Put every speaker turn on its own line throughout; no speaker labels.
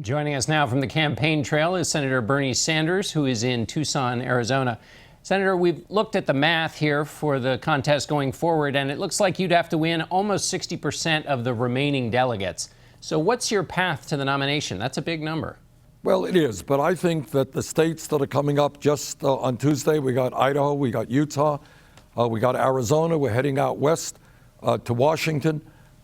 Joining us now from the campaign trail is Senator Bernie Sanders, who is in Tucson, Arizona. Senator, we've looked at the math here for the contest going forward, and it looks like you'd have to win almost 60% of the remaining delegates. So what's your path to the nomination? That's a big number.
Well, it is, but I think that the states that are coming up just on Tuesday, we got Idaho, we got Utah, we got Arizona, we're heading out west to Washington,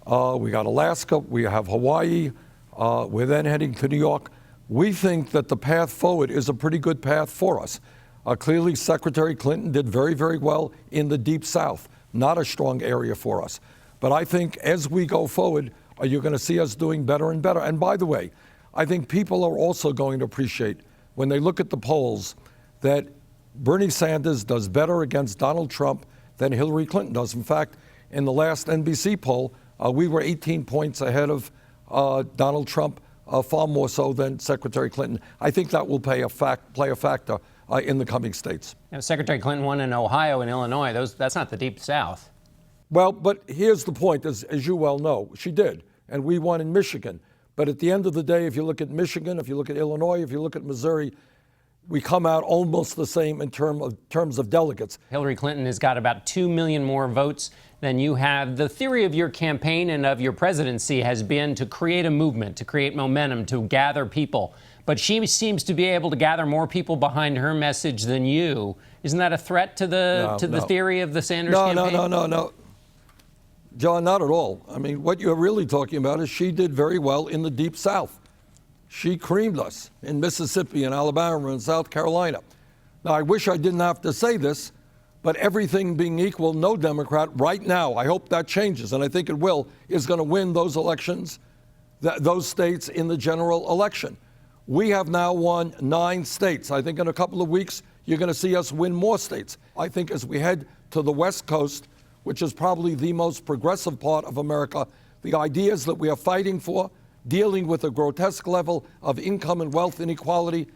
we got Alaska, we have Hawaii, we're then heading to New York. We think that the path forward is a pretty good path for us. Clearly, Secretary Clinton did very, very well in the Deep South, not a strong area for us. But I think as we go forward, you're going to see us doing better and better. And by the way, I think people are also going to appreciate when they look at the polls that Bernie Sanders does better against Donald Trump than Hillary Clinton does. In fact, in the last NBC poll, we were 18 points ahead of Donald Trump, far more so than Secretary Clinton. I think that will play a factor in the coming states.
Now, Secretary Clinton won in Ohio and Illinois. That's not the Deep South.
Well, but here's the point, as you well know, she did, and we won in Michigan. But at the end of the day, if you look at Michigan, if you look at Illinois, if you look at Missouri, we come out almost the same in terms of delegates.
Hillary Clinton has got about 2 million more votes than you have. The theory of your campaign and of your presidency has been to create a movement, to create momentum, to gather people. But she seems to be able to gather more people behind her message than you. Isn't that a threat to the theory of the Sanders campaign?
No. John, not at all. I mean, what you're really talking about is she did very well in the Deep South. She creamed us in Mississippi and Alabama and South Carolina. Now, I wish I didn't have to say this, but everything being equal, no Democrat right now, I hope that changes, and I think it will, is going to win those elections, those states in the general election. We have now won 9 states. I think in a couple of weeks, you're going to see us win more states. I think as we head to the West Coast, which is probably the most progressive part of America, the ideas that we are fighting for, dealing with a grotesque level of income and wealth inequality,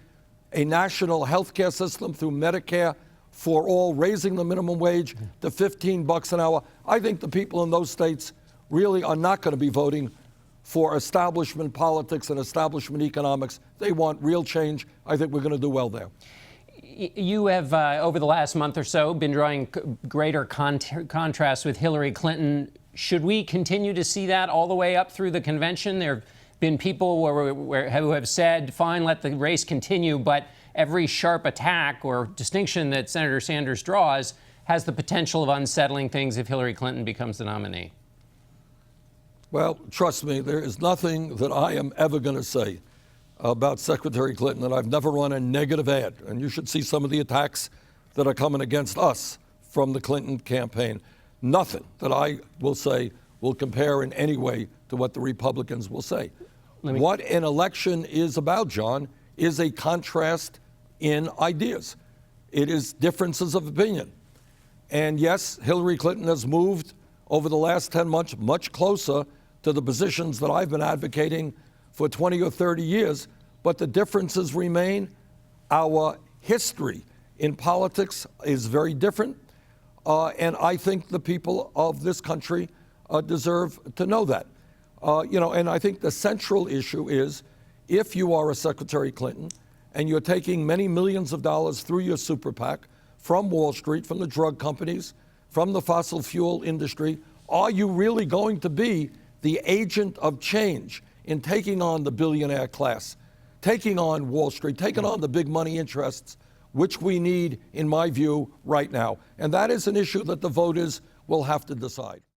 a national health care system through Medicare for all, raising the minimum wage to $15 an hour. I think the people in those states really are not going to be voting for establishment politics and establishment economics. They want real change. I think we're going to do well there.
You have, over the last month or so, been drawing greater contrast with Hillary Clinton. Should we continue to see that all the way up through the convention? There have been people who have said, fine, let the race continue, but every sharp attack or distinction that Senator Sanders draws has the potential of unsettling things if Hillary Clinton becomes the nominee.
Well, trust me, there is nothing that I am ever going to say about Secretary Clinton, and I've never run a negative ad. And you should see some of the attacks that are coming against us from the Clinton campaign. Nothing that I will say will compare in any way to what the Republicans will say. What an election is about, John, is a contrast in ideas. It is differences of opinion. And yes, Hillary Clinton has moved over the last 10 months much closer to the positions that I've been advocating for 20 or 30 years, but the differences remain. Our history in politics is very different, and I think the people of this country deserve to know that. And I think the central issue is if you are a Secretary Clinton and you're taking many millions of dollars through your super PAC from Wall Street, from the drug companies, from the fossil fuel industry, are you really going to be the agent of change in taking on the billionaire class, taking on Wall Street, taking on the big money interests, which we need, in my view, right now? And that is an issue that the voters will have to decide.